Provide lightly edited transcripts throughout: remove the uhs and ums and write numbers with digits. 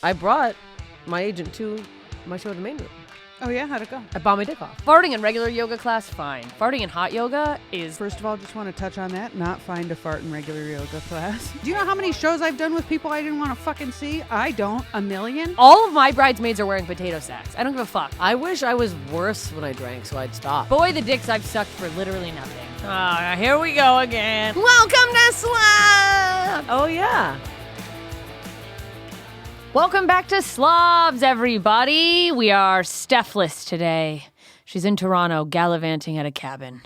I brought my agent to my show at the main room. Oh, yeah? How'd it go? I bought my dick off. Farting in regular yoga class, fine. Farting in hot yoga is... First of all, just want to touch on that. Not fine to fart in regular yoga class. Do you know how many shows I've done with people I didn't want to fucking see? I don't. A million? All of my bridesmaids are wearing potato sacks. I don't give a fuck. I wish I was worse when I drank, so I'd stop. Boy, the dicks I've sucked for literally nothing. Here we go again. Welcome to Slobs! Oh, yeah. Welcome back to Slobs, everybody. We are Stephless today. She's in Toronto, gallivanting at a cabin.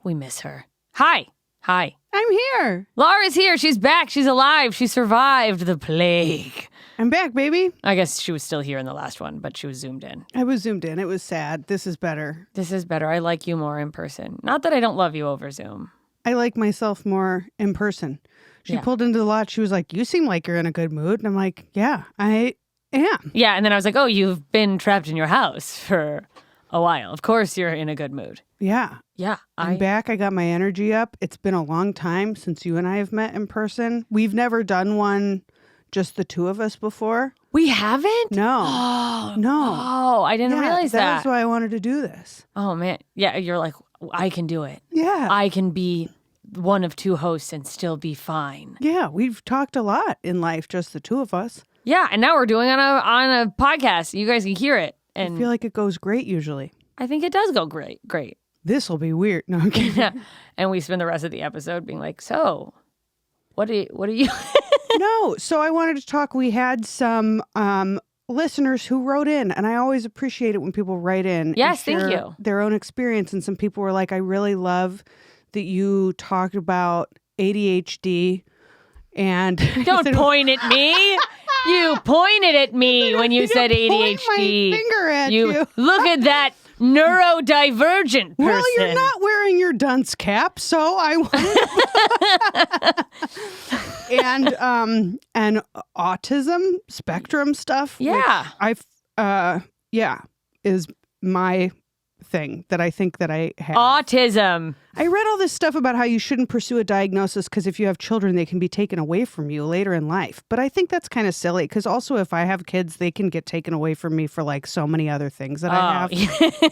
We miss her. Hi. I'm here. Laura's here. She's back. She's alive. She survived the plague. I'm back, baby. I guess she was still here in the last one, but she was zoomed in. I was zoomed in. It was sad. This is better. This is better. I like you more in person. Not that I don't love you over Zoom. I like myself more in person. She pulled into the lot. She was like, you seem like you're in a good mood. And I'm like, yeah, I am. Yeah, and then I was like, oh, you've been trapped in your house for a while. Of course you're in a good mood. Yeah. Yeah. I'm back. I got my energy up. It's been a long time since you and I have met in person. We've never done one, just the two of us before. We haven't? No. Oh, no. Oh, I didn't realize that. That's why I wanted to do this. Oh, man. Yeah, you're like, I can do it. Yeah. I can be one of two hosts and still be fine. Yeah, we've talked a lot in life, just the two of us. Yeah, and now we're doing it on a podcast. You guys can hear it. And I feel like it goes great usually. I think it does go great. This will be weird. No, I'm kidding. Yeah. And we spend the rest of the episode being like, so, what are you? No, so I wanted to talk. We had some listeners who wrote in, and I always appreciate it when people write in. Yes, and share thank you. Their own experience, and some people were like, I really love that you talked about ADHD and... Don't point at me. You pointed at me when you said ADHD. Point my finger at you. Look at that neurodivergent person. Well, you're not wearing your dunce cap, so I wanted and autism spectrum stuff. Yeah. Is my thing that I think that I have. Autism. I read all this stuff about how you shouldn't pursue a diagnosis because if you have children, they can be taken away from you later in life. But I think that's kind of silly because also if I have kids, they can get taken away from me for like so many other things that I have.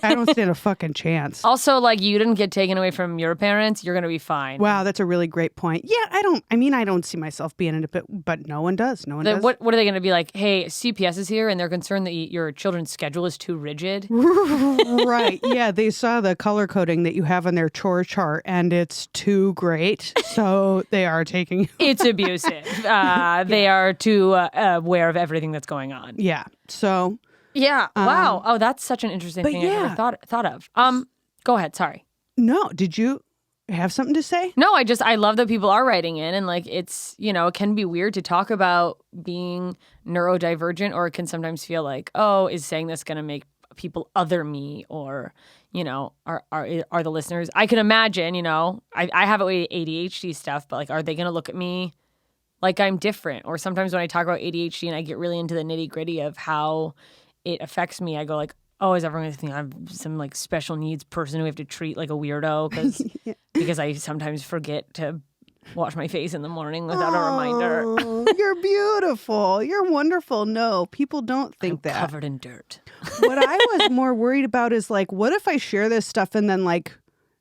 I don't stand a fucking chance. Also, like you didn't get taken away from your parents, you're going to be fine. Wow, that's a really great point. Yeah, I don't see myself being in it, but no one does. No one does. What are they going to be like? Hey, CPS is here and they're concerned that your children's schedule is too rigid. Right. Yeah, they saw the color coding that you have on their chore chart and it's too great. So they are taking... It's abusive. They are too aware of everything that's going on. Yeah. So... Yeah. Wow. Oh, that's such an interesting thing I never thought of. Go ahead. Sorry. No. Did you have something to say? No, I love that people are writing in and like it's, it can be weird to talk about being neurodivergent or it can sometimes feel like, oh, is saying this going to make people other me or, are the listeners, I can imagine, I have ADHD stuff, but like, are they going to look at me like I'm different? Or sometimes when I talk about ADHD and I get really into the nitty gritty of how it affects me, I go like, oh, is everyone going to think I'm some like special needs person who we have to treat like a weirdo because I sometimes forget to wash my face in the morning without a reminder. You're beautiful. You're wonderful. No, people don't think I'm that. Covered in dirt. What I was more worried about is like, what if I share this stuff and then like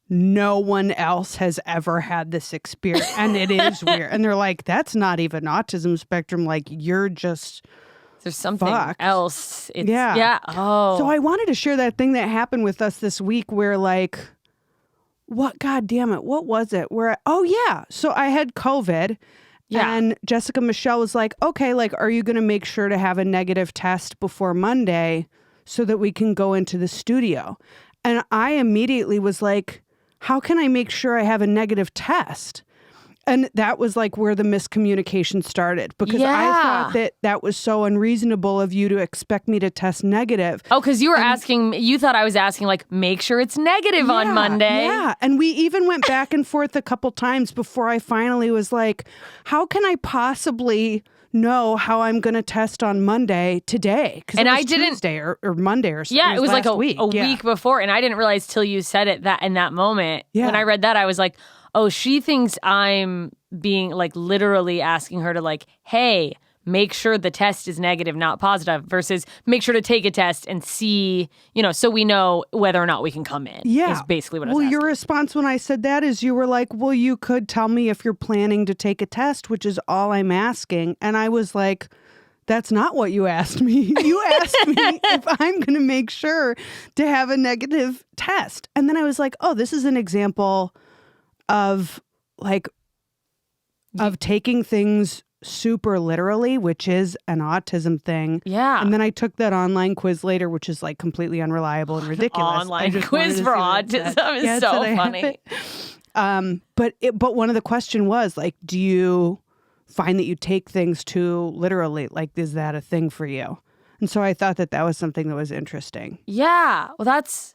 no one else has ever had this experience and it is weird. And they're like, that's not even autism spectrum. Like you're just... There's something else. Yeah. Oh. So I wanted to share that thing that happened with us this week where like... What? God damn it. What was it? So I had COVID and Jessica Michelle was like, okay, like, are you going to make sure to have a negative test before Monday so that we can go into the studio? And I immediately was like, how can I make sure I have a negative test? And that was like where the miscommunication started because I thought that was so unreasonable of you to expect me to test negative. Oh, because you thought I was asking like, make sure it's negative on Monday. Yeah. And we even went back and forth a couple times before I finally was like, how can I possibly know how I'm going to test on Monday today? Because I didn't Tuesday or Monday or something. Yeah, it was like a week before. And I didn't realize till you said it that in that moment. Yeah. When I read that, I was like, oh, she thinks I'm being like literally asking her to like, hey, make sure the test is negative, not positive, versus make sure to take a test and see, so we know whether or not we can come in. Yeah. Is basically what I was Well, asking. your response when I said that is you were like, well, you could tell me if you're planning to take a test, which is all I'm asking. And I was like, that's not what you asked me. You asked me if I'm going to make sure to have a negative test. And then I was like, oh, this is an example of taking things super literally, which is an autism thing. Yeah. And then I took that online quiz later, which is like completely unreliable and ridiculous. Online quiz for autism is so funny. But one of the question was like, do you find that you take things too literally? Like, is that a thing for you? And so I thought that was something that was interesting. Yeah. Well, that's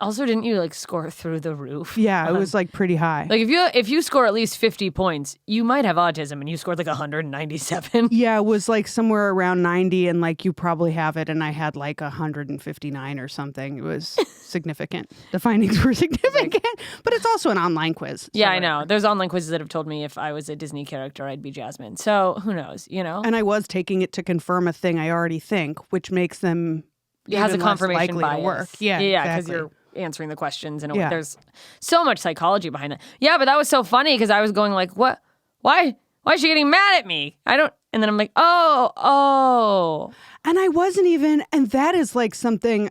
also, didn't you like score through the roof? Yeah, it was like pretty high. Like if you score at least 50 points, you might have autism, and you scored like 197. Yeah, it was like somewhere around 90, and like you probably have it, and I had like 159 or something. It was significant. The findings were significant, but it's also an online quiz. So yeah, I know. There's online quizzes that have told me if I was a Disney character, I'd be Jasmine. So who knows, And I was taking it to confirm a thing I already think, which makes them it has a even less confirmation likely bias. to work. Yeah, because exactly. you're answering the questions, and there's so much psychology behind that. Yeah, but that was so funny because I was going like, what? Why is she getting mad at me? I don't. And then I'm like, oh. And I wasn't even, and that is like something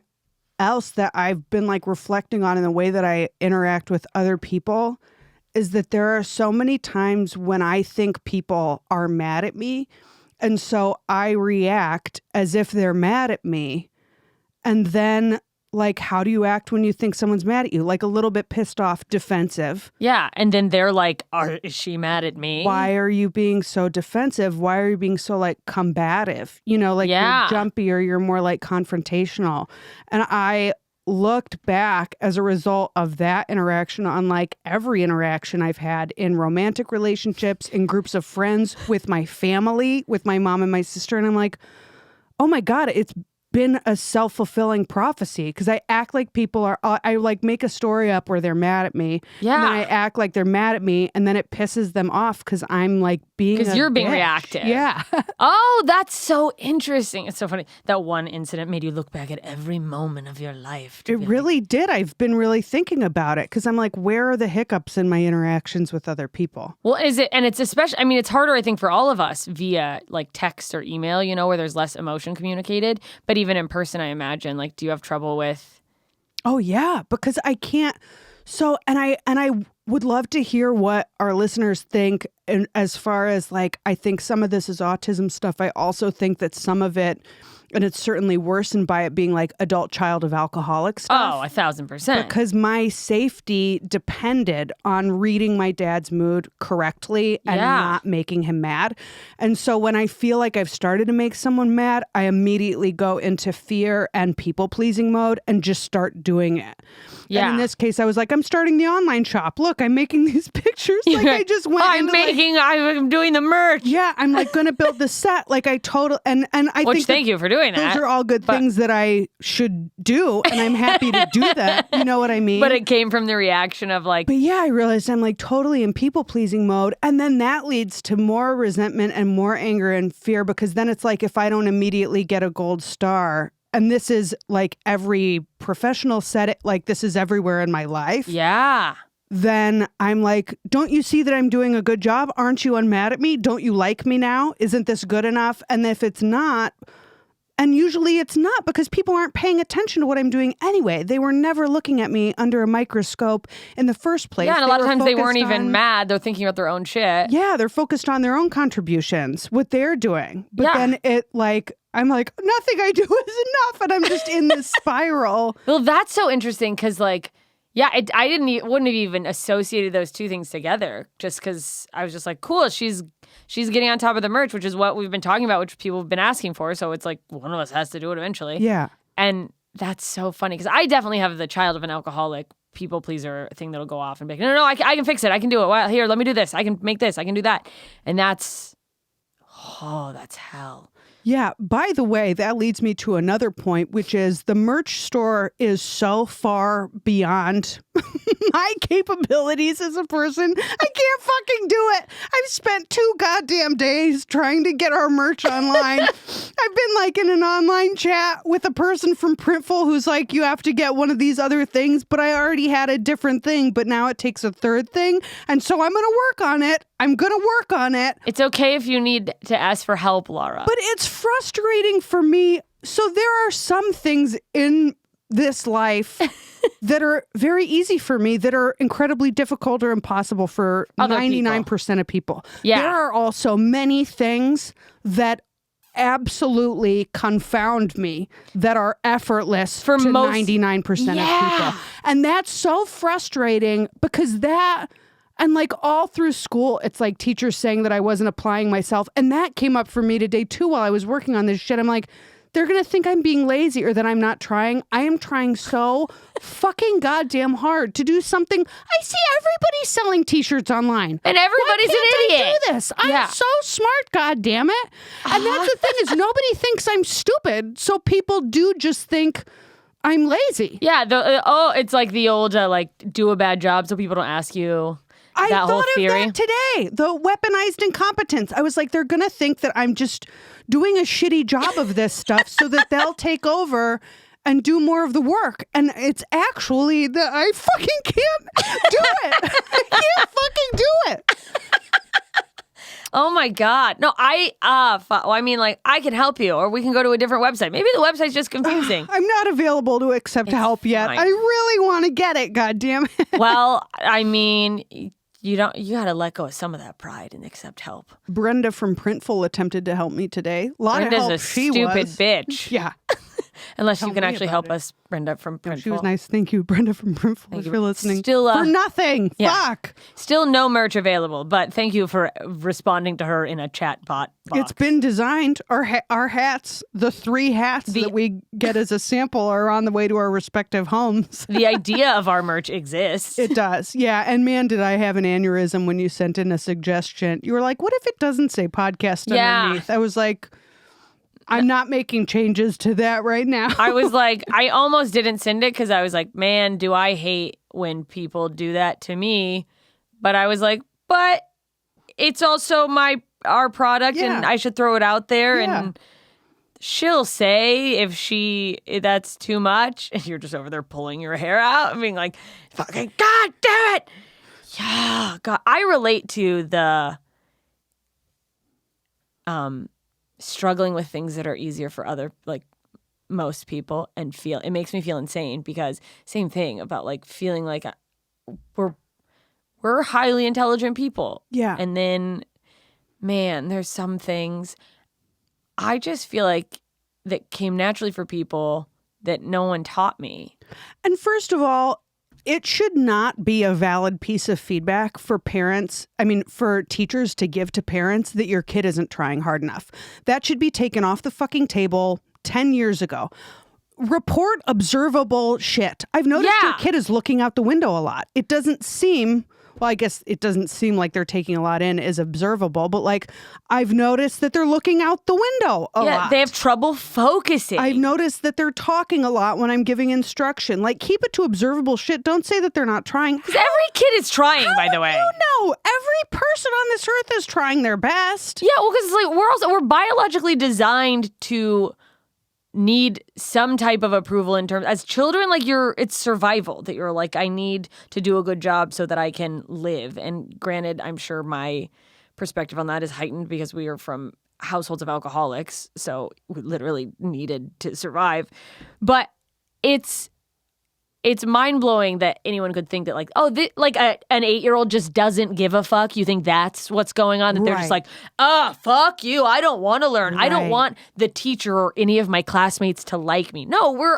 else that I've been like reflecting on in the way that I interact with other people, is that there are so many times when I think people are mad at me. And so I react as if they're mad at me. And then, like, how do you act when you think someone's mad at you? Like a little bit pissed off, defensive. Yeah. And then they're like, is she mad at me? Why are you being so defensive? Why are you being so like combative? Like you're jumpy, or you're more like confrontational. And I looked back as a result of that interaction on like every interaction I've had in romantic relationships, in groups of friends, with my family, with my mom and my sister. And I'm like, oh my God, it's been a self-fulfilling prophecy, because I act like people are, I like make a story up where they're mad at me. Yeah. And then I act like they're mad at me, and then it pisses them off because I'm like because you're being bitch. reactive. Yeah. Oh, that's so interesting. It's so funny. That one incident made you look back at every moment of your life. It really did. I've been really thinking about it, because I'm like, where are the hiccups in my interactions with other people? Well, and it's especially, I mean, it's harder, I think, for all of us via like text or email, where there's less emotion communicated. But even in person, I imagine, like, do you have trouble with? Oh yeah, because I can't. So, and I would love to hear what our listeners think. And as far as like, I think some of this is autism stuff. I also think that some of it, and it's certainly worsened by it being like adult child of alcoholic stuff. Oh, 1,000%. Because my safety depended on reading my dad's mood correctly and not making him mad. And so when I feel like I've started to make someone mad, I immediately go into fear and people-pleasing mode and just start doing it. Yeah. And in this case, I was like, I'm starting the online shop. Look, I'm making these pictures. Like I just went I'm doing the merch. Yeah, I'm like going to build the set. Like I and I think thank you for doing that. Those are all good things that I should do, and I'm happy to do that. You know what I mean? But it came from the reaction of like... But yeah, I realized I'm like totally in people-pleasing mode, and then that leads to more resentment and more anger and fear, because then it's like if I don't immediately get a gold star, and this is like every professional set, like this is everywhere in my life. Yeah. Then I'm like, don't you see that I'm doing a good job? Aren't you unmad at me? Don't you like me now? Isn't this good enough? And if it's not... And usually it's not, because people aren't paying attention to what I'm doing anyway. They were never looking at me under a microscope in the first place. Yeah, and a lot of times they weren't even mad. They're thinking about their own shit. Yeah, they're focused on their own contributions, what they're doing. But then I'm like, nothing I do is enough. And I'm just in this spiral. Well, that's so interesting because like, yeah, I wouldn't have even associated those two things together, just because I was just like, cool, she's getting on top of the merch, which is what we've been talking about, which people have been asking for. So it's like one of us has to do it eventually. Yeah. And that's so funny because I definitely have the child of an alcoholic people pleaser thing that'll go off and be like, no, I can fix it. I can do it. Well, here, let me do this. I can make this. I can do that. And that's hell. Yeah. By the way, that leads me to another point, which is the merch store is so far beyond my capabilities as a person. I can't fucking do it. I've spent 2 goddamn days trying to get our merch online. I've been like in an online chat with a person from Printful who's like, you have to get one of these other things, but I already had a different thing, but now it takes a third thing. And so I'm going to work on it. I'm going to work on it. It's okay if you need to ask for help, Laura. But it's frustrating for me. So there are some things in this life that are very easy for me that are incredibly difficult or impossible for Other 99% of people. Yeah. There are also many things that absolutely confound me that are effortless For to most- 99% of people. And that's so frustrating because and like all through school, it's like teachers saying that I wasn't applying myself. And that came up for me today too while I was working on this shit. I'm like, they're going to think I'm being lazy or that I'm not trying. I am trying so fucking goddamn hard to do something. I see everybody selling t-shirts online. And everybody's Why can't an idiot. I do this? I'm so smart, goddamn it. And that's the thing is nobody thinks I'm stupid. So people do just think I'm lazy. Yeah. It's like the old like do a bad job so people don't ask you. I that whole thought theory. of that today. The weaponized incompetence. I was like, they're going to think that I'm just doing a shitty job of this stuff so that they'll take over and do more of the work. And it's actually that I fucking can't do it. I can't fucking do it. Oh my God. No, I mean, like, I can help you or we can go to a different website. Maybe the website's just confusing. I'm not available to accept help yet. fine. I really want to get it, goddamn it. Well, I mean, you got to let go of some of that pride and accept help. Brenda from Printful attempted to help me today. A lot Brenda's of help a she stupid was. bitch. Yeah. Unless you can me actually about help it. us, Brenda from Printful. She was nice. Thank you, Brenda from Printful, if you. you're listening. Still, for nothing. yeah. Fuck. Still no merch available, but thank you for responding to her in a chat bot box. It's been designed. Our hats, the 3 hats that we get as a sample are on the way to our respective homes. The idea of our merch exists. It does. Yeah. And man, did I have an aneurysm when you sent in a suggestion. You were like, what if it doesn't say podcast Yeah. underneath? I was like, I'm not making changes to that right now. I was like, I almost didn't send it because I was like, man, do I hate when people do that to me? But I was like, but it's also our product and I should throw it out there and she'll say if that's too much and you're just over there pulling your hair out and being like, fucking God damn it. Yeah. God, I relate to the struggling with things that are easier for most people and it makes me feel insane because same thing about like feeling like we're highly intelligent people. Yeah. And then, man, there's some things I just feel like that came naturally for people that no one taught me. And first of all, it should not be a valid piece of feedback for for teachers to give to parents that your kid isn't trying hard enough. That should be taken off the fucking table 10 years ago. Report observable shit. I've noticed your kid is looking out the window a lot. It doesn't seem... Well, I guess it doesn't seem like they're taking a lot in as observable, but like I've noticed that they're looking out the window a lot. They have trouble focusing. I've noticed that they're talking a lot when I'm giving instruction. Like, keep it to observable shit. Don't say that they're not trying. Because every kid is trying, by the way. You know, every person on this earth is trying their best. Yeah, well, because it's like we're biologically designed to need some type of approval in terms as children, like it's survival that you're like, I need to do a good job so that I can live. And granted, I'm sure my perspective on that is heightened because we are from households of alcoholics, so we literally needed to survive. But it's mind-blowing that anyone could think that like, oh, an 8-year-old just doesn't give a fuck. You think that's what's going on? That they're just like, fuck you. I don't want to learn. I don't want the teacher or any of my classmates to like me. No, we're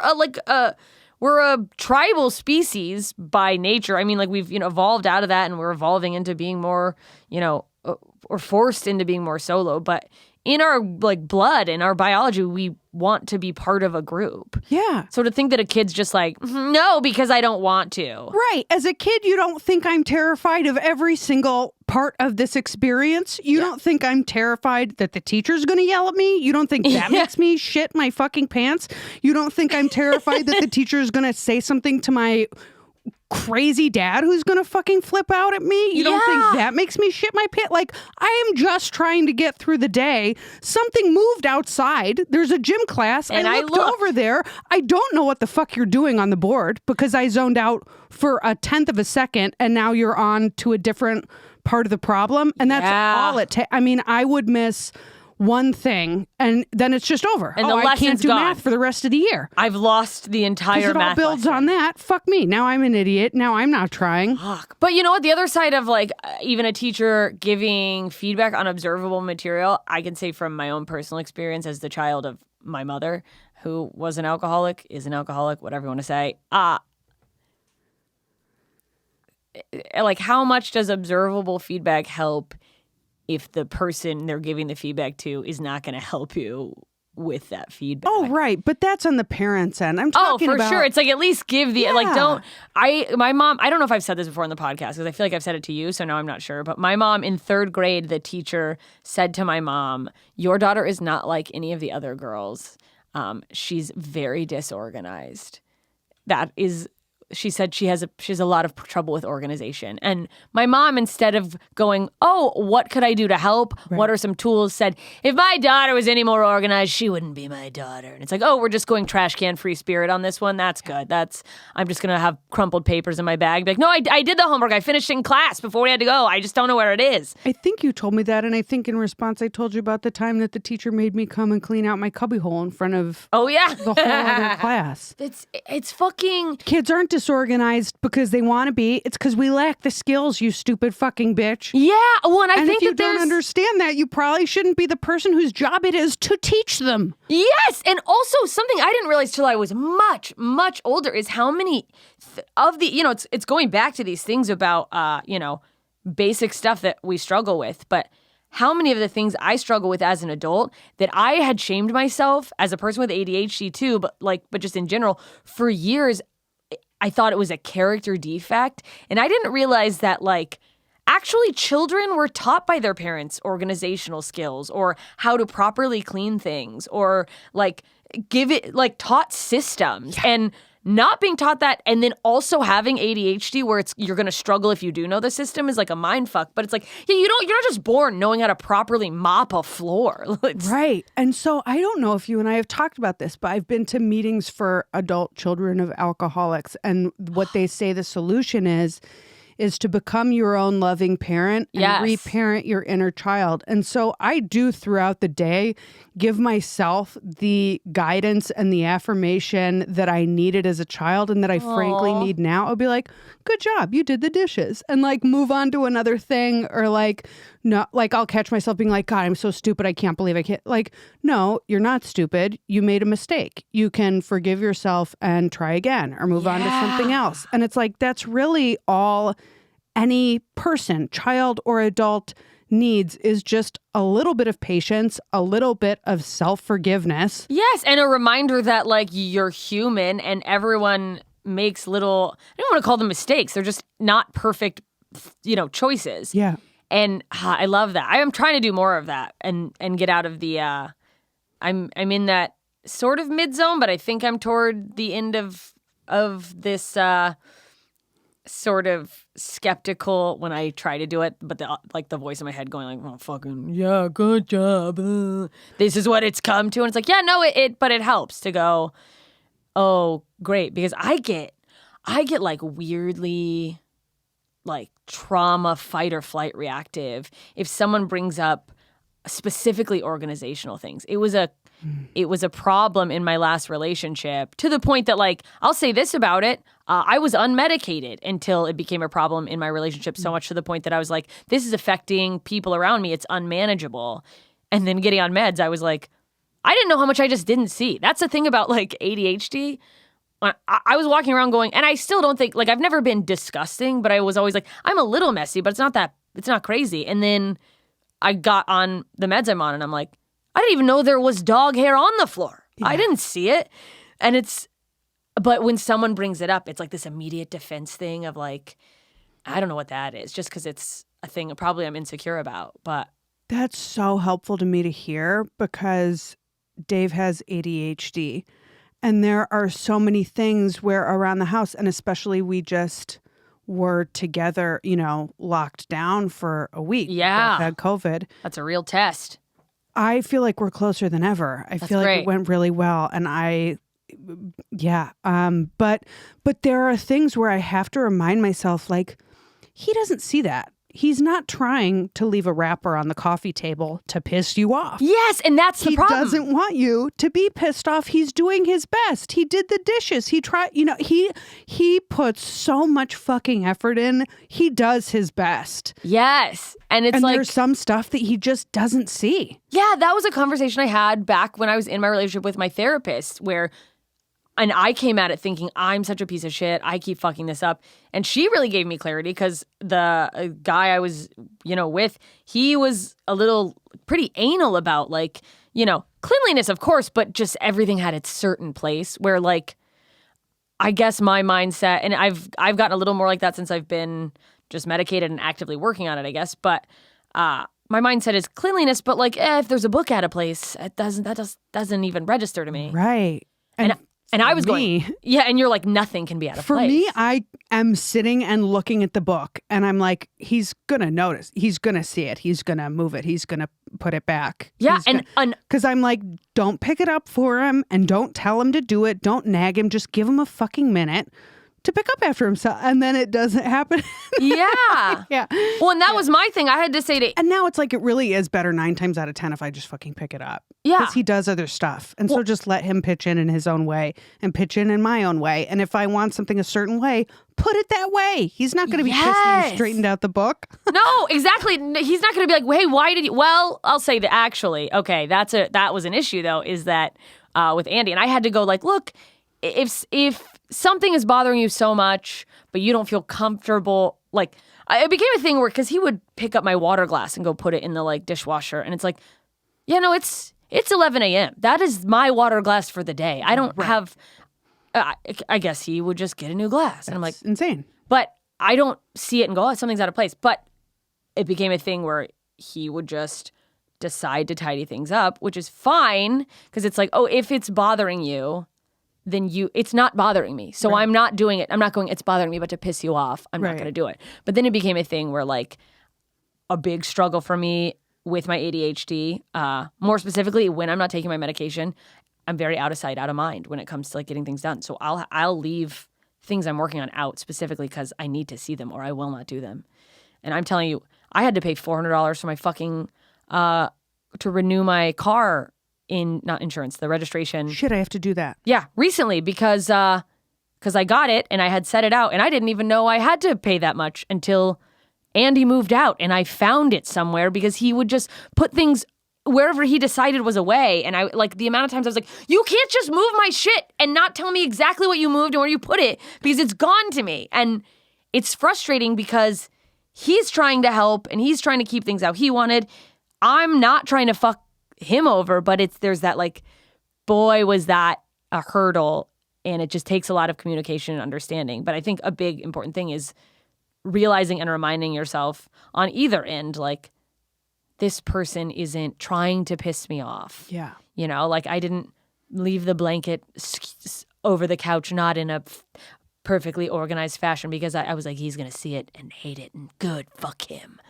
a tribal species by nature. I mean, like we've, evolved out of that and we're evolving into being more, or forced into being more solo. But in our like blood, in our biology, we want to be part of a group. Yeah. So to think that a kid's just like, no, because I don't want to. Right. As a kid, you don't think I'm terrified of every single part of this experience. You don't think I'm terrified that the teacher's going to yell at me. You don't think that makes me shit my fucking pants. You don't think I'm terrified that the teacher is going to say something to my crazy dad who's gonna fucking flip out at me. You don't think that makes me shit my pants? Like, I am just trying to get through the day. Something moved outside. There's a gym class. And I looked over there. I don't know what the fuck you're doing on the board because I zoned out for a 1/10 of a second and now you're on to a different part of the problem. And that's all it takes. I mean, I would miss one thing and then it's just over. And the I can't lesson's do gone. math for the rest of the year. I've lost the entire Because it all math builds lesson. on that. Fuck me. Now I'm an idiot. Now I'm not trying. Fuck. But you know what? The other side of like even a teacher giving feedback on observable material, I can say from my own personal experience as the child of my mother, who was an alcoholic, is an alcoholic, whatever you want to say. Like how much does observable feedback help if the person they're giving the feedback to is not going to help you with that feedback? Oh, right. But that's on the parents' end. I'm talking for about... sure. It's like at least give the like my mom, I don't know if I've said this before on the podcast because I feel like I've said it to you, so now I'm not sure. But my mom in 3rd grade, the teacher said to my mom, "Your daughter is not like any of the other girls. She's very disorganized." That is, she said she has a lot of trouble with organization. And my mom, instead of going, oh, what could I do to help? Right. What are some tools? Said, if my daughter was any more organized, she wouldn't be my daughter. And it's like, oh, we're just going trash can free spirit on this one. That's good. I'm just going to have crumpled papers in my bag. Be like, no, I did the homework. I finished in class before we had to go. I just don't know where it is. I think you told me that. And I think in response, I told you about the time that the teacher made me come and clean out my cubbyhole in front of the whole other class. It's fucking... Kids aren't disorganized because they want to be. It's because we lack the skills, you stupid fucking bitch. Yeah, well, and I think if you don't understand that, you probably shouldn't be the person whose job it is to teach them. Yes, and also something I didn't realize till I was much, much older is how many of the, it's going back to these things about, basic stuff that we struggle with, but how many of the things I struggle with as an adult that I had shamed myself as a person with ADHD too, but just in general, for years, I thought it was a character defect. And I didn't realize that, actually children were taught by their parents organizational skills or how to properly clean things or, taught systems. Yeah. And not being taught that and then also having ADHD where you're going to struggle if you do know the system is like a mind fuck. But it's like, yeah, you're not just born knowing how to properly mop a floor. Right. And so I don't know if you and I have talked about this, but I've been to meetings for adult children of alcoholics. And what they say the solution is to become your own loving parent and reparent your inner child. And so I do throughout the day give myself the guidance and the affirmation that I needed as a child and that I frankly need now. I'll be like, good job, you did the dishes. And move on to another thing or no, I'll catch myself being like, God, I'm so stupid. I can't believe I can't. No, you're not stupid. You made a mistake. You can forgive yourself and try again or move on to something else. And it's that's really all any person, child or adult, needs is just a little bit of patience, a little bit of self-forgiveness. Yes, and a reminder that you're human and everyone makes little, I don't want to call them mistakes. They're just not perfect, choices. Yeah. And I love that. I am trying to do more of that and get out of the I'm in that sort of mid zone, but I think I'm toward the end of this sort of skeptical when I try to do it, but the voice in my head going oh fucking yeah, good job. This is what it's come to, and it's like yeah, no, but it helps to go, oh great, because I get weirdly trauma fight or flight reactive if someone brings up specifically organizational things. It was a problem in my last relationship to the point that I'll say this about it. I was unmedicated until it became a problem in my relationship, so much to the point that I was like, this is affecting people around me. It's unmanageable. And then getting on meds, I was like, I didn't know how much I just didn't see. That's the thing about ADHD. I was walking around going, and I still don't think, I've never been disgusting, but I was always I'm a little messy, but it's not crazy. And then I got on the meds I'm on and I'm like, I didn't even know there was dog hair on the floor. I didn't see it. And but when someone brings it up, it's like this immediate defense thing of like, I don't know what that is, just because it's a thing probably I'm insecure about. But that's so helpful to me to hear because Dave has ADHD. And there are so many things where around the house, and especially we just were together, locked down for a week. Yeah. Both had COVID. That's a real test. I feel like we're closer than ever. I feel like it went really well. And but there are things where I have to remind myself, like, he doesn't see that. He's not trying to leave a wrapper on the coffee table to piss you off. Yes, and that's the problem. He doesn't want you to be pissed off. He's doing his best. He did the dishes. He tried, he puts so much fucking effort in. He does his best. Yes. And there's some stuff that he just doesn't see. Yeah, that was a conversation I had back when I was in my relationship with my therapist and I came at it thinking, I'm such a piece of shit. I keep fucking this up. And she really gave me clarity because the guy I was, with, he was a little pretty anal about cleanliness, of course, but just everything had its certain place where I guess my mindset, and I've gotten a little more like that since I've been just medicated and actively working on it, I guess. But my mindset is cleanliness, but if there's a book out of place, that doesn't even register to me. Right. And I was going, yeah, and you're like, nothing can be out of place. For me, I am sitting and looking at the book, and I'm like, he's going to notice. He's going to see it. He's going to move it. He's going to put it back. Yeah, because I'm like, don't pick it up for him, and don't tell him to do it. Don't nag him. Just give him a fucking minute to pick up after himself, and then it doesn't happen. Yeah. Yeah. Well, and that was my thing. I had to say to... And now it's like it really is better 9 times out of 10 if I just fucking pick it up. Yeah. Because he does other stuff. And so just let him pitch in his own way and pitch in my own way. And if I want something a certain way, put it that way. He's not going to be pissed that you straightened out the book. No, exactly. He's not going to be like, hey, why did you... Well, I'll say that actually, okay, that was an issue, though, is that with Andy. And I had to go look, if something is bothering you so much, but you don't feel comfortable, it became a thing where, because he would pick up my water glass and go put it in the dishwasher, and it's like, it's 11 a.m. That is my water glass for the day. I don't have, I guess he would just get a new glass. And I'm like, insane. But I don't see it and go, oh, something's out of place. But it became a thing where he would just decide to tidy things up, which is fine, because it's like, oh, if it's bothering you, then it's not bothering me. So I'm not doing it. I'm not going, it's bothering me, but to piss you off, I'm not going to do it. But then it became a thing where a big struggle for me with my ADHD, more specifically when I'm not taking my medication, I'm very out of sight, out of mind when it comes to getting things done. So I'll leave things I'm working on out specifically because I need to see them or I will not do them. And I'm telling you, I had to pay $400 for my fucking, to renew my car not insurance, the registration. Shit, I have to do that. Yeah, recently because I got it and I had set it out and I didn't even know I had to pay that much until Andy moved out and I found it somewhere because he would just put things wherever he decided was away. And I the amount of times I was like, you can't just move my shit and not tell me exactly what you moved and where you put it because it's gone to me. And it's frustrating because he's trying to help and he's trying to keep things how he wanted. I'm not trying to fuck him over, but there's that boy, was that a hurdle, and it just takes a lot of communication and understanding. But I think a big important thing is realizing and reminding yourself on either end, this person isn't trying to piss me off. Yeah. I didn't leave the blanket over the couch, not in a perfectly organized fashion because I was like, he's going to see it and hate it and good, fuck him.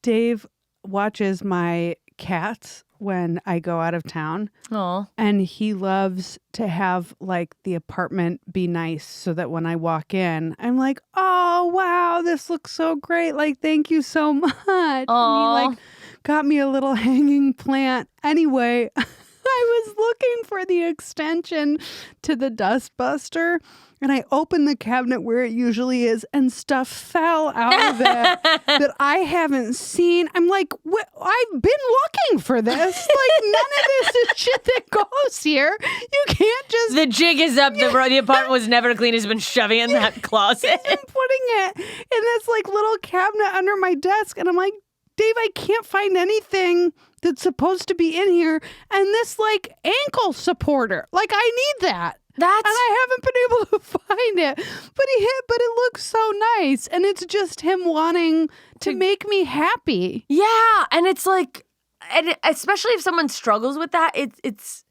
Dave watches my cats when I go out of town. Aww. And he loves to have the apartment be nice so that when I walk in, I'm like, oh, wow, this looks so great. Thank you so much. Aww. And he got me a little hanging plant. Anyway, I was looking for the extension to the dustbuster. And I opened the cabinet where it usually is, and stuff fell out of it that I haven't seen. I'm like, I've been looking for this. None of this is shit that goes here. You can't just... The jig is up. The apartment was never clean. He's been shoving it in that closet. He's been putting it in this little cabinet under my desk. And I'm like, Dave, I can't find anything that's supposed to be in here. And this like ankle supporter, like I need that. And I haven't been able to find it. But it looks so nice. And it's just him wanting to make me happy. Yeah. And it's like, and especially if someone struggles with that, it's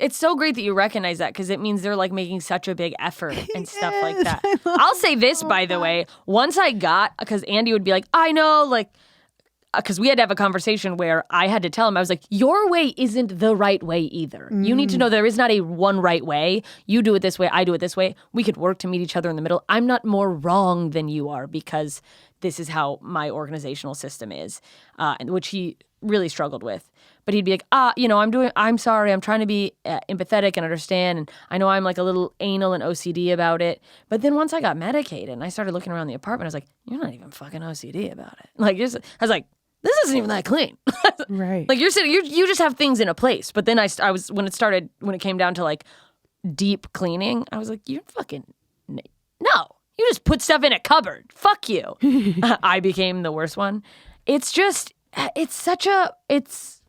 so great that you recognize that, because it means they're like making such a big effort and stuff like that. I'll say this, by the way, once I got, because Andy would be like, I know, like, because we had to have a conversation where I had to tell him, I was like, your way isn't the right way either. You need to know there is not a one right way. You do it this way, I do it this way. We could work to meet each other in the middle. I'm not more wrong than you are because this is how my organizational system is, which he really struggled with. But he'd be like, I'm sorry, I'm trying to be empathetic and understand. And I know I'm like a little anal and OCD about it. But then once I got medicated and I started looking around the apartment, I was like, you're not even fucking OCD about it. Like, I was like, this isn't even that clean. Right. Like you're sitting, you just have things in a place. But then I was, when it came down to like deep cleaning, I was like, you're fucking, no, you just put stuff in a cupboard. Fuck you. I became the worst one. It's just, it's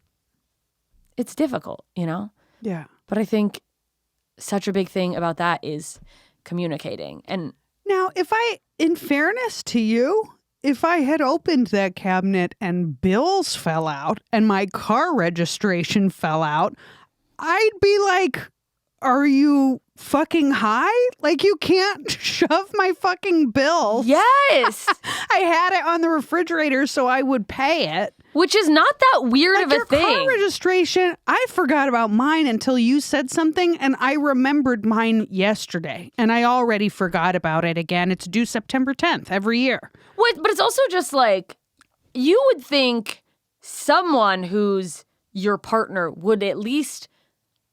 difficult, you know? Yeah. But I think such a big thing about that is communicating. And now, in fairness to you, if I had opened that cabinet and bills fell out and my car registration fell out, I'd be like, are you fucking high? Like, you can't shove my fucking bill. yes, I had it on the refrigerator so I would pay it. which is not that weird Like of a your thing. car registration, I forgot about mine until you said something, and I remembered mine yesterday, and I already forgot about it again. It's due September 10th every year. But it's also just like, you would think someone who's your partner would at least,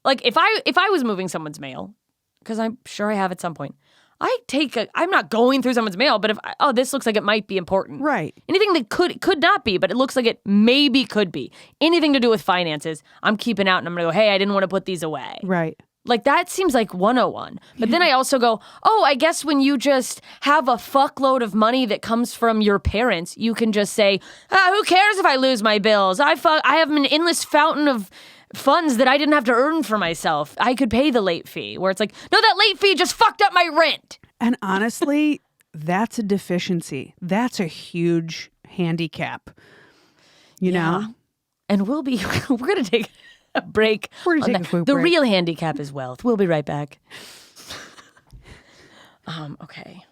like, if I was moving someone's mail, because I'm sure I have at some point, I'm not going through someone's mail, but this looks like it might be important. Right. Anything that could not be, but it looks like it maybe could be. Anything to do with finances, I'm keeping out and I'm going to go, hey, I didn't want to put these away. Right. Like, that seems like 101. But then I also go, I guess when you just have a fuckload of money that comes from your parents, you can just say, who cares if I lose my bills? I have an endless fountain of funds that I didn't have to earn for myself. I could pay the late fee, where it's like, no, that late fee just fucked up my rent. And honestly, that's a deficiency. That's a huge handicap. You know? And we're going to take a break. We're going to take a quick break. The break. real handicap is wealth. We'll be right back. Okay.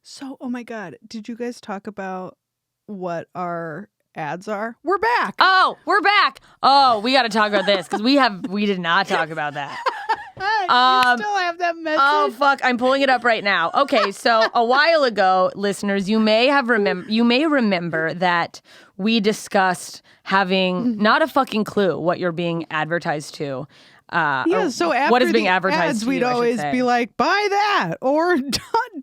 So, oh my God, did you guys talk about what our ads are? We're back. Oh, we're back. Oh, we got to talk about this because we did not talk about that. You still have that message? Oh, fuck. I'm pulling it up right now. Okay, so a while ago, listeners, you may remember that we discussed having not a fucking clue what you're being advertised to. So after what is being the advertised ads, to we'd you, I should always say. be like, buy that or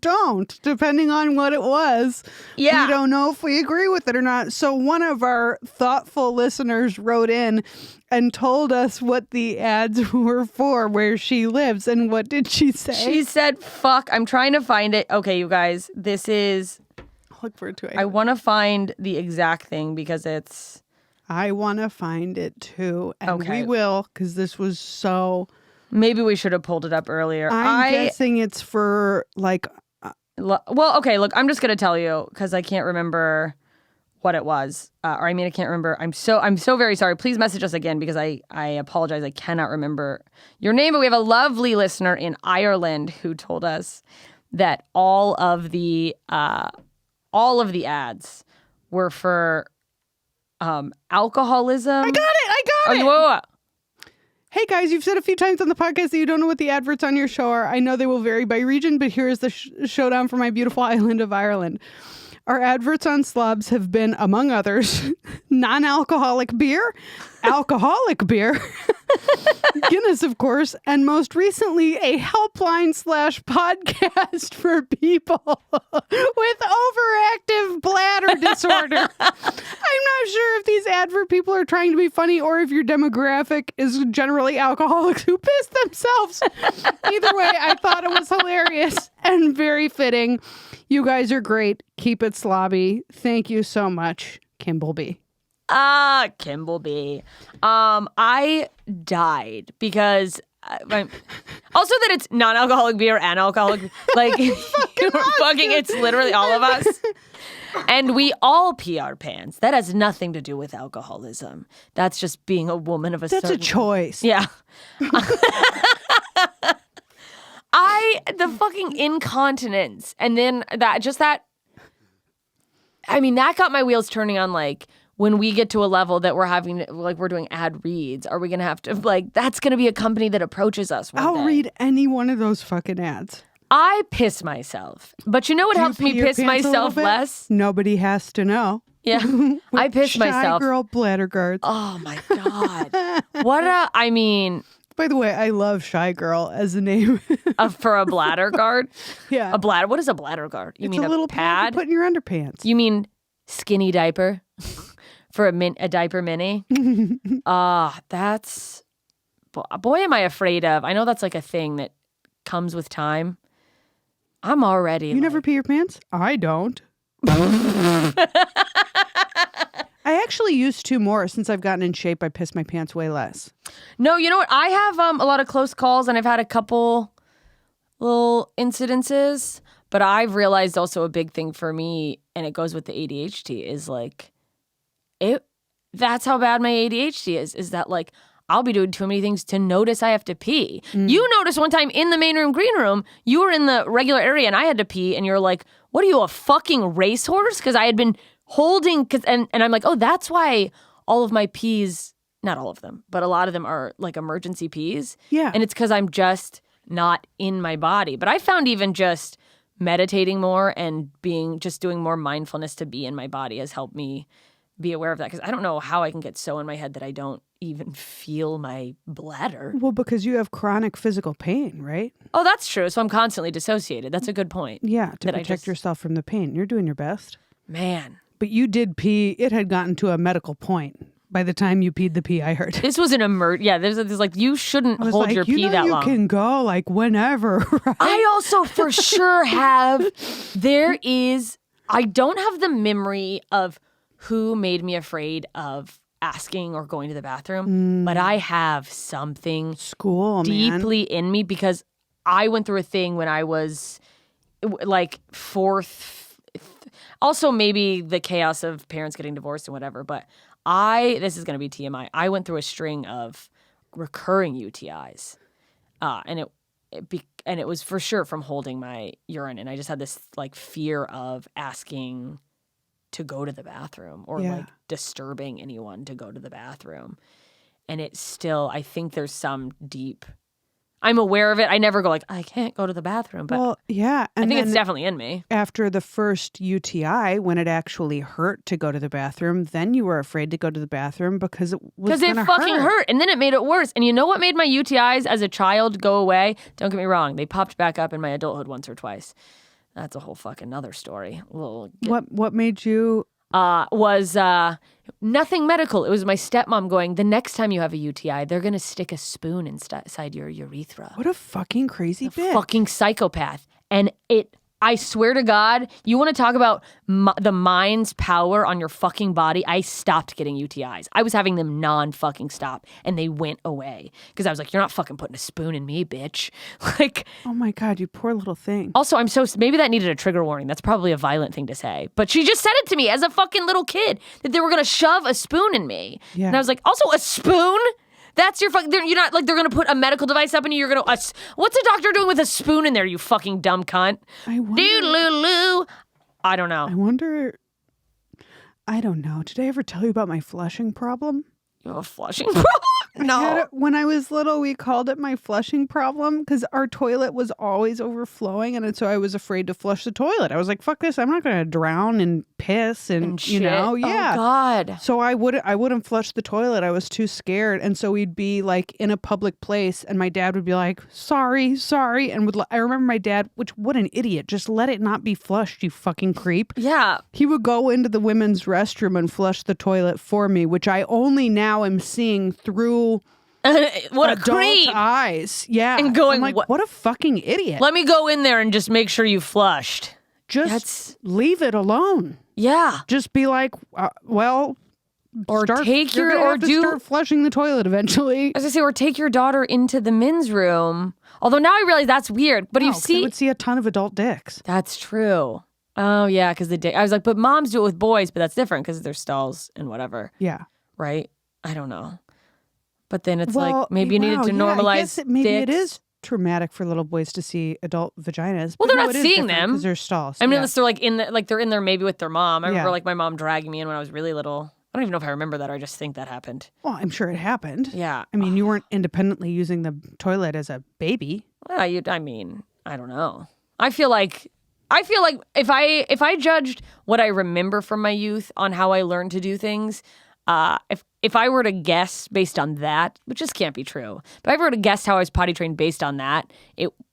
don't, depending on what it was. Yeah. We don't know if we agree with it or not. So one of our thoughtful listeners wrote in and told us what the ads were for, where she lives. And what did she say? She said, fuck, I'm trying to find it. Okay, you guys, this is... Look forward to it. I want to find the exact thing because it's... I want to find it too. And Okay. we will, because this was so... Maybe we should have pulled it up earlier. I'm guessing it's for like... Well, okay, look, I'm just going to tell you because I can't remember what it was. I can't remember. I'm so very sorry. Please message us again because I apologize. I cannot remember your name, but we have a lovely listener in Ireland who told us that all of the ads were for alcoholism. I got it! Whoa. Hey guys, you've said a few times on the podcast that you don't know what the adverts on your show are. I know they will vary by region, but here is the showdown for my beautiful island of Ireland. Our adverts on Slobs have been, among others, non-alcoholic beer, alcoholic beer, Guinness, of course, and most recently, a helpline/podcast for people with overactive bladder disorder. I'm not sure if these advert people are trying to be funny or if your demographic is generally alcoholics who piss themselves. Either way, I thought it was hilarious and very fitting. You guys are great. Keep it slobby. Thank you so much, Kimbleby. Kimbleby. I died because also that it's non-alcoholic beer and alcoholic. Like, it's literally all of us. And we all pee our pants. That has nothing to do with alcoholism. That's just being a woman of a certain... That's a choice. Yeah. The fucking incontinence. And then that got my wheels turning on, like, when we get to a level that we're having, like, we're doing ad reads, are we going to have to, like, that's going to be a company that approaches us one I'll day. read any one of those fucking ads. I piss myself. But you know what helps me piss myself less? Nobody has to know. Yeah. I piss myself. Shy girl bladder guards. Oh, my God. By the way, I love Shy Girl as a name. For a bladder guard? Yeah. What is a bladder guard? You it's mean a little pad? You put in your underpants. You mean skinny diaper? For a diaper mini? That's... Boy, am I afraid of. I know that's like a thing that comes with time. I'm already... You never pee your pants? I don't. I actually used to more. Since I've gotten in shape, I piss my pants way less. No, you know what? I have a lot of close calls, and I've had a couple little incidences, but I've realized also a big thing for me, and it goes with the ADHD, is like, that's how bad my ADHD is that, like, I'll be doing too many things to notice I have to pee. You noticed one time in the main room, green room, you were in the regular area and I had to pee, and you're like, what are you, a fucking racehorse? Because I had been holding, and I'm like, oh, that's why all of my pees, not all of them, but a lot of them are like emergency pees. Yeah. And it's because I'm just not in my body. But I found even just meditating more and doing more mindfulness to be in my body has helped me be aware of that. Because I don't know how I can get so in my head that I don't even feel my bladder. Well, because you have chronic physical pain, right? Oh, that's true. So I'm constantly dissociated. That's a good point. Yeah, to protect yourself from the pain. You're doing your best. Man. But you did pee. It had gotten to a medical point by the time you peed the pee, I heard. This was an yeah, there's like, you shouldn't hold your pee that long. You can go like whenever, right? I also for sure I don't have the memory of who made me afraid of asking or going to the bathroom, but I have something deeply in me, because I went through a thing when I was like fourth. Also, maybe the chaos of parents getting divorced and whatever, but this is going to be TMI. I went through a string of recurring UTIs, and it was for sure from holding my urine, and I just had this like fear of asking to go to the bathroom or like disturbing anyone to go to the bathroom, and it's still, I think there's some deep. I'm aware of it. I never go like, I can't go to the bathroom. But well, yeah. And I think it's definitely in me. After the first UTI, when it actually hurt to go to the bathroom, then you were afraid to go to the bathroom because it was going to hurt. Because it fucking hurt. And then it made it worse. And you know what made my UTIs as a child go away? Don't get me wrong. They popped back up in my adulthood once or twice. That's a whole fucking other story. What made you... was nothing medical. It was my stepmom going, the next time you have a UTI, they're going to stick a spoon inside your urethra. What a fucking crazy bitch. Fucking psychopath. And I swear to God, you want to talk about the mind's power on your fucking body? I stopped getting UTIs. I was having them non-fucking stop, and they went away. Because I was like, you're not fucking putting a spoon in me, bitch. Like, oh my God, you poor little thing. Also, maybe that needed a trigger warning. That's probably a violent thing to say. But she just said it to me as a fucking little kid, that they were going to shove a spoon in me. Yeah. And I was like, also a spoon? That's your fucking... You're not like they're going to put a medical device up in you. You're going to... What's a doctor doing with a spoon in there, you fucking dumb cunt? I wonder... Doodaloo. I don't know. I wonder... I don't know. Did I ever tell you about my flushing problem? You have a flushing problem? No. When I was little, we called it my flushing problem because our toilet was always overflowing, and so I was afraid to flush the toilet. I was like, "Fuck this! I'm not going to drown in piss and you know, yeah." Oh God. So I wouldn't flush the toilet. I was too scared, and so we'd be like in a public place, and my dad would be like, "Sorry," and I remember my dad, what an idiot! Just let it not be flushed, you fucking creep. Yeah. He would go into the women's restroom and flush the toilet for me, which I only now am seeing through. What a adult creep. Eyes. Yeah. And going, I'm like, what a fucking idiot. Let me go in there and just make sure you flushed. Leave it alone. Yeah. Just be like, well, Or take you're your gonna or have to do start flushing the toilet eventually. as I say, or take your daughter into the men's room. Although now I realize that's weird. But you They would see a ton of adult dicks. that's true. Oh yeah, because I was like, but moms do it with boys, but that's different because there's stalls and whatever. Yeah. Right? I don't know. But then it's Well, like maybe you needed to normalize. I guess maybe it dicks. is traumatic for little boys to see adult vaginas. Well, but they're no, not it is seeing different them. 'cause they're stalls. I mean, yeah. unless they're they're in there maybe with their mom. I remember Yeah. like my mom dragging me in when I was really little. I don't even know if I remember that or I just think that happened. Well, I'm sure it happened. Yeah. I mean, you weren't independently using the toilet as a baby. Well, I mean, I don't know. I feel like if I judged what I remember from my youth on how I learned to do things, if I were to guess based on that, which just can't be true, but if I were to guess how I was potty trained based on that,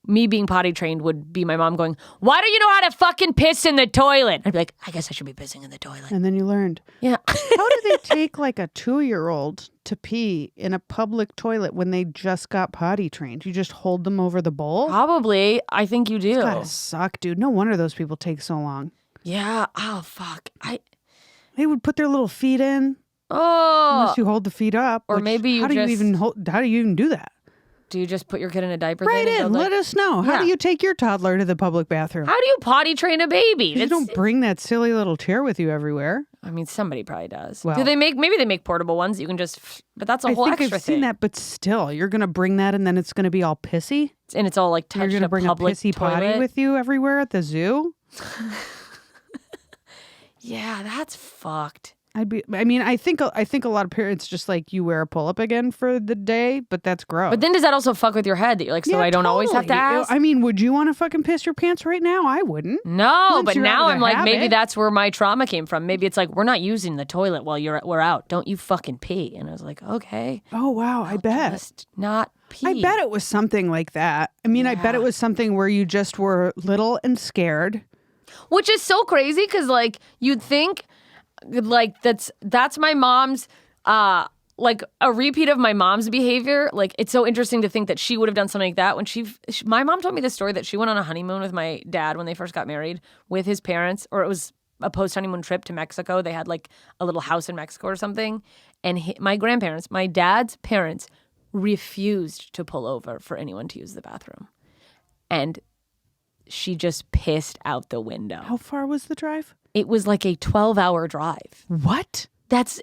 me being potty trained would be my mom going, "Why don't you know how to fucking piss in the toilet?" I'd be like, "I guess I should be pissing in the toilet." And then you learned. Yeah. How do they take like a 2-year-old to pee in a public toilet when they just got potty trained? You just hold them over the bowl? Probably. I think you do. It's gotta suck, dude. No wonder those people take so long. Yeah. Oh, fuck. They would put their little feet in. Oh. Unless you hold the feet up. Or maybe you how do you just- even do that? Do you just put your kid in a diaper? Right then and in. go, Let us know. How Yeah. do you take your toddler to the public bathroom? How do you potty train a baby? You don't bring that silly little chair with you everywhere. I mean, somebody probably does. Well- Do they maybe they make portable ones that you can just, but that's a I whole think extra I've thing. seen that, but still, you're going to bring that and then it's going to be all pissy? And it's all like You're touched going a to bring a public pissy toilet. potty with you everywhere at the zoo? Yeah, that's fucked. I think a lot of parents just like you wear a pull-up again for the day, but that's gross. But then does that also fuck with your head that you're like, so Yeah, I don't always have to totally. ask? I mean, would you want to fucking piss your pants right now? I wouldn't. No, Once but you're now out of I'm the like, maybe habit. that's where my trauma came from. Maybe it's like, we're not using the toilet while we're out. Don't you fucking pee. And I was like, okay. Oh, wow. I bet. Just not pee. I bet it was something like that. I mean, I bet it was something where you just were little and scared. Which is so crazy because like you'd think like that's my mom's like a repeat of my mom's behavior. Like it's so interesting to think that she would have done something like that when my mom told me the story that she went on a honeymoon with my dad when they first got married with his parents, or it was a post-honeymoon trip to Mexico. They had like a little house in Mexico or something. And my grandparents, my dad's parents, refused to pull over for anyone to use the bathroom. And she just pissed out the window. How far was the drive? It was like a 12-hour drive. What?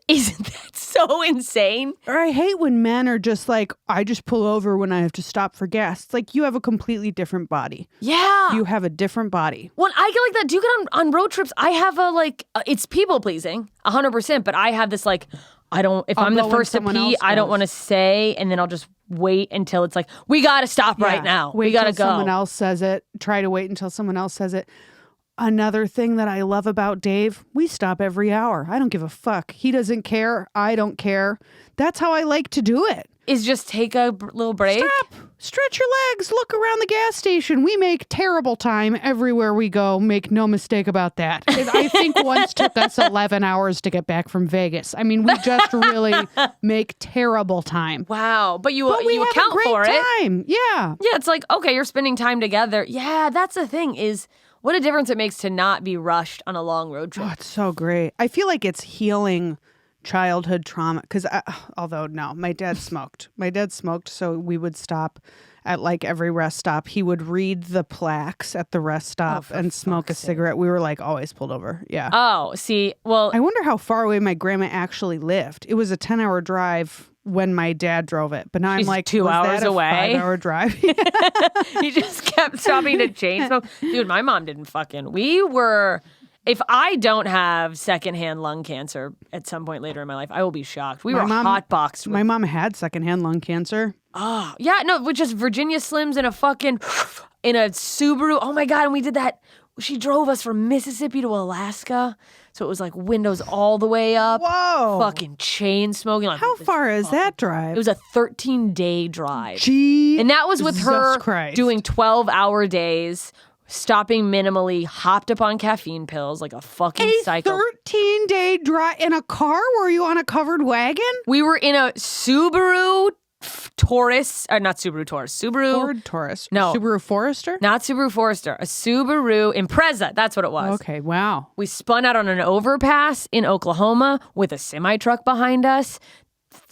Isn't that so insane? Or I hate when men are just like, I just pull over when I have to stop for gas. It's like you have a completely different body. Yeah. You have a different body. When I get like that, do you get on road trips? I have it's people pleasing, 100%, but I have this like, if I'm the go when first to someone pee, else I don't goes. want to say, and then I'll just wait until it's like, we got to stop right now. Wait We got to till go. someone else says it. Try to wait until someone else says it. Another thing that I love about Dave, we stop every hour. I don't give a fuck. He doesn't care. I don't care. That's how I like to do it. Is just take a little break. Stop. Stretch your legs. Look around the gas station. We make terrible time everywhere we go. Make no mistake about that. I think once took us 11 hours to get back from Vegas. I mean, we just really make terrible time. Wow. But you But we have account a great for it. time. Yeah. Yeah, it's like, okay, you're spending time together. Yeah, that's the thing is what a difference it makes to not be rushed on a long road trip. Oh, it's so great. I feel like it's healing childhood trauma because although no, my dad smoked. So we would stop at like every rest stop. He would read the plaques at the rest stop and smoke a cigarette. We were like always pulled over. Yeah. Oh, see, well, I wonder how far away my grandma actually lived. It was a 10-hour drive when my dad drove it, but now She's I'm like 2 was hours that a away? 5-hour drive. he just kept stopping to chain smoke. Dude, my mom didn't if I don't have secondhand lung cancer at some point later in my life, I will be shocked. We were hotboxed. My mom had secondhand lung cancer. Oh, yeah, no, with just Virginia Slims in a Subaru. Oh my God, and we did that. She drove us from Mississippi to Alaska. So it was like windows all the way up. Whoa. Fucking chain smoking. Like, How far is that drive? It was a 13-day drive. Gee. And that was with her Christ. doing 12-hour days, stopping minimally, hopped up on caffeine pills like a fucking psycho. 13-day drive in a car? Were you on a covered wagon? We were in a Subaru Taurus, not Subaru Taurus, Subaru. Ford Taurus. No. Subaru Forester? Not Subaru Forester, a Subaru Impreza. That's what it was. Okay, wow. We spun out on an overpass in Oklahoma with a semi-truck behind us.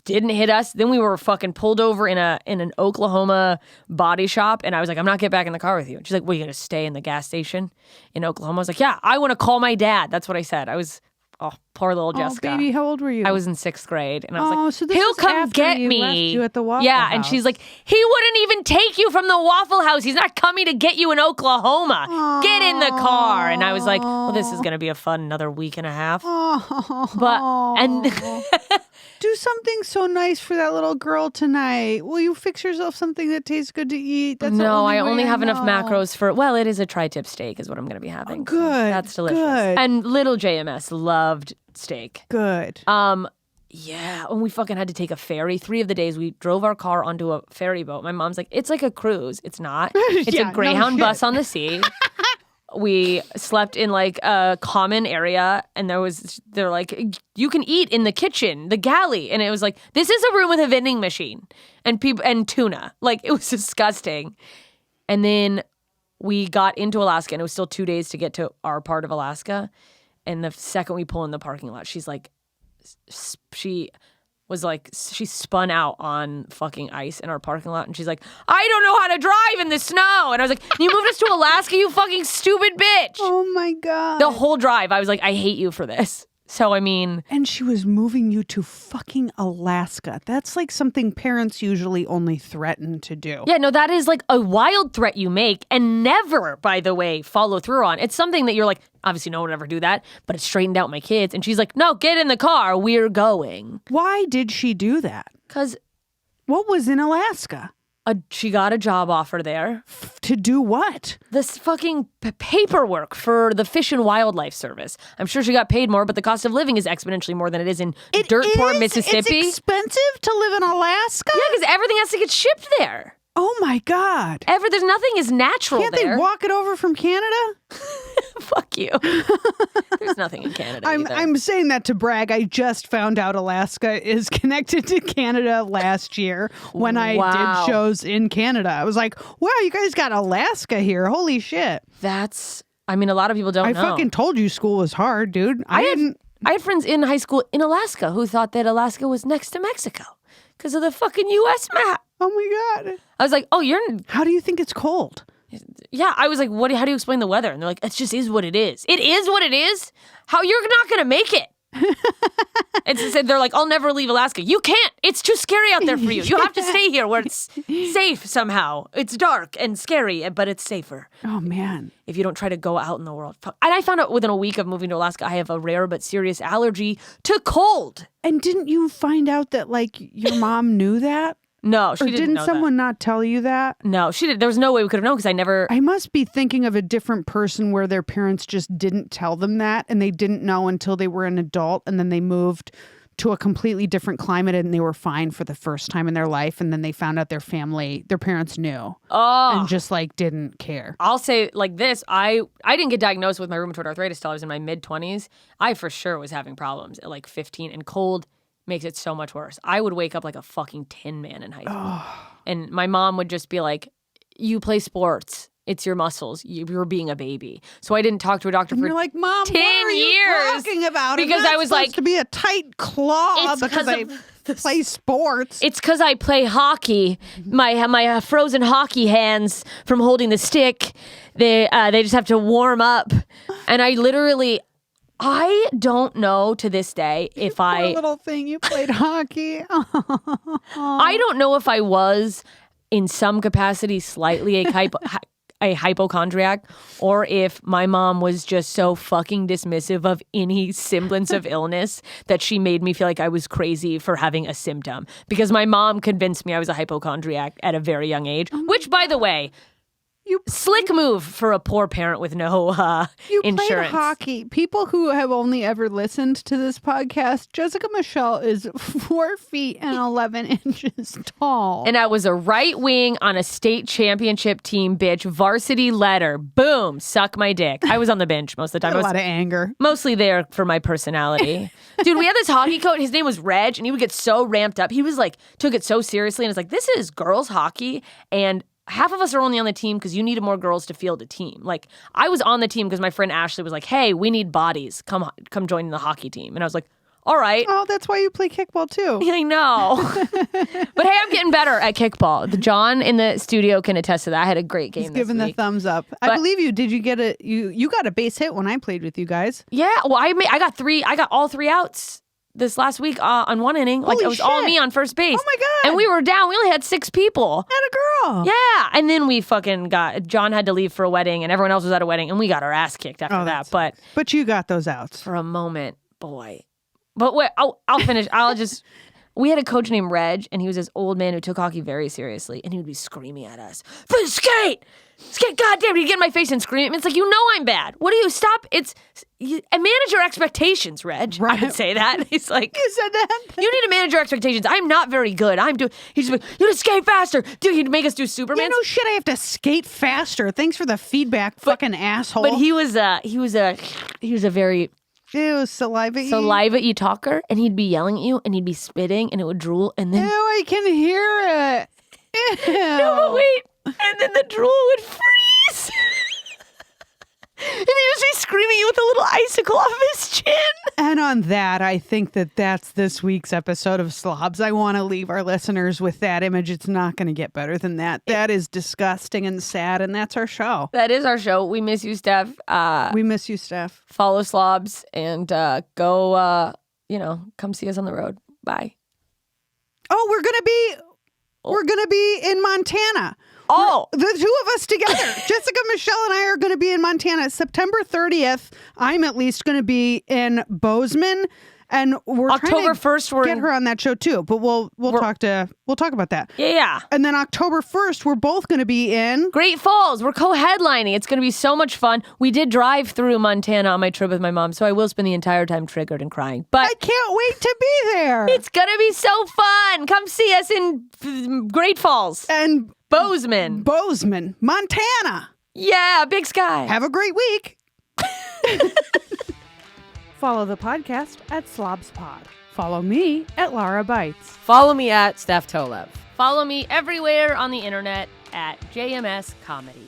Didn't hit us. Then we were fucking pulled over in an Oklahoma body shop. And I was like, I'm not getting back in the car with you. And she's like, well, you going to stay in the gas station in Oklahoma? I was like, yeah, I want to call my dad. That's what I said. I was, poor little Jessica. Oh, baby, how old were you? I was in 6th grade. And I was like, so this he'll was come after get you me. left you at the Waffle yeah. And House. she's like, he wouldn't even take you from the Waffle House. He's not coming to get you in Oklahoma. Get in the car. And I was like, well, this is going to be a fun another week and a half. And do something so nice for that little girl tonight. Will you fix yourself something that tastes good to eat? That's no, I way only have enough know. macros for, well, it is a tri-tip steak is what I'm going to be having. Good. That's delicious. Good. And little JMS loved steak. Good. Yeah, and we fucking had to take a ferry. 3 of the days we drove our car onto a ferry boat. My mom's like, it's like a cruise. It's not. It's Yeah, a Greyhound no bus on the sea. We slept in like a common area, and they're like, you can eat in the kitchen, the galley, and it was like, this is a room with a vending machine and tuna. Like, it was disgusting. And then we got into Alaska, and it was still 2 days to get to our part of Alaska. And the second we pull in the parking lot, she's like, she spun out on fucking ice in our parking lot, and she's like, I don't know how to drive in the snow. And I was like, you moved us to Alaska, you fucking stupid bitch. Oh my God. The whole drive, I was like, I hate you for this. So, I mean... And she was moving you to fucking Alaska. That's like something parents usually only threaten to do. Yeah, no, that is like a wild threat you make and never, by the way, follow through on. It's something that you're like, obviously no one would ever do that, but it straightened out my kids. And she's like, no, get in the car. We're going. Why did she do that? Because What was in Alaska? she got a job offer there. To do what? This fucking paperwork for the Fish and Wildlife Service. I'm sure she got paid more, but the cost of living is exponentially more than it is in dirt poor Mississippi. It's expensive to live in Alaska? Yeah, because everything has to get shipped there. Oh my God. There's nothing is natural Can't there. they walk it over from Canada? Fuck you. There's nothing in Canada either. I'm saying that to brag. I just found out Alaska is connected to Canada last year when I Wow. did shows in Canada. I was like, wow, you guys got Alaska here. Holy shit. I mean, a lot of people don't know. I fucking told you school was hard, dude. I had friends in high school in Alaska who thought that Alaska was next to Mexico because of the fucking U.S. map. Oh my God. I was like, oh, How do you think it's cold? yeah. I was like, how do you explain the weather? And they're like, it just is what it is. It is what it is? How you're not going to make it? And so they're like, I'll never leave Alaska. You can't. It's too scary out there for you. You have to stay here where it's safe somehow. It's dark and scary, but it's safer. Oh man. If you don't try to go out in the world. And I found out within a week of moving to Alaska, I have a rare but serious allergy to cold. And didn't you find out that like your mom knew that? No, she Or didn't didn't know someone not tell you that? that. No, she did. There was no way we could have known because I never. I must be thinking of a different person where their parents just didn't tell them that and they didn't know until they were an adult and then they moved to a completely different climate and they were fine for the first time in their life and then they found out their parents knew and just like didn't care. I'll say like this. I didn't get diagnosed with my rheumatoid arthritis till I was in my mid-20s. I for sure was having problems at like 15, and cold makes it so much worse. I would wake up like a fucking tin man in high school. And my mom would just be like, you play sports. It's your muscles. You're being a baby. So I didn't talk to a doctor And for you're like, Mom, 10 what are you years. talking about? Because I'm not I was supposed like, to be a tight claw it's because I play sports. It's because I play hockey. My frozen hockey hands from holding the stick, they just have to warm up. And I don't know to this day if Poor little thing, you played hockey. I don't know if I was in some capacity slightly a hypochondriac, or if my mom was just so fucking dismissive of any semblance of illness that she made me feel like I was crazy for having a symptom. Because my mom convinced me I was a hypochondriac at a very young age, which, by the way, Slick move for a poor parent with no You insurance. played hockey. People who have only ever listened to this podcast, Jessica Michelle is 4 feet and 11 inches tall. And I was a right wing on a state championship team, bitch. Varsity letter. Boom. Suck my dick. I was on the bench most of the time. a I was lot of anger. mostly there for my personality. Dude, we had this hockey coach. His name was Reg, and he would get so ramped up. He was like, took it so seriously. And it's like, this is girls hockey. And half of us are only on the team because you needed more girls to field a team. Like, I was on the team because my friend Ashley was like, hey, we need bodies. Come join the hockey team. And I was like, all right. Oh, that's why you play kickball too. I know. But hey, I'm getting better at kickball. John in the studio can attest to that. I had a great game He's this giving the week. thumbs up. I believe you. Did you get you got a base hit when I played with you guys? Yeah. Well, I got all 3 outs this last week on one inning. Like, Holy it was all shit. me on first base. Oh my God. And we were down. We only had 6 people. Had a girl. Yeah. And then we fucking John had to leave for a wedding and everyone else was at a wedding and we got our ass kicked after that. But you got those outs. For a moment, boy. But wait, I'll finish. We had a coach named Reg, and he was this old man who took hockey very seriously, and he would be screaming at us, skate, goddamn, he'd get in my face and scream. It's like, you know I'm bad. What do you stop? And manage your expectations, Reg. Right. I would say that. He's like, You said that? you need to manage your expectations. I'm not very good. He's like, you need to skate faster. Dude, he'd make us do Superman. Yeah, no shit. I have to skate faster. Thanks for the feedback, fucking asshole. But he was a very Ew, saliva. saliva-y talker, and he'd be yelling at you, and he'd be spitting, and it would drool, and then Ew, I can hear it. Ew. no, but wait, and then the drool would freeze, and he would be screaming at you with a little icicle off his chin. And on that, I think that's this week's episode of Slobs. I want to leave our listeners with that image. It's not going to get better than that. That is disgusting and sad, and that's our show. That is our show. We miss you, Steph. We miss you, Steph. Follow Slobs and go. Come see us on the road. Bye. Oh, we're gonna be in Montana. Oh, The two of us together. Jessica, Michelle, and I are going to be in Montana September 30th. I'm at least going to be in Bozeman, and we're October trying to 1st. We're get her on that show too. But we'll talk about that. Yeah. And then October 1st, we're both going to be in Great Falls. We're co-headlining. It's going to be so much fun. We did drive through Montana on my trip with my mom, so I will spend the entire time triggered and crying. But I can't wait to be there. it's going to be so fun. Come see us in Great Falls. And Bozeman, Montana. Yeah, Big Sky. Have a great week. Follow the podcast at Slobs Pod. Follow me at Lara Bites. Follow me at Steph Tolev. Follow me everywhere on the internet at JMS Comedy.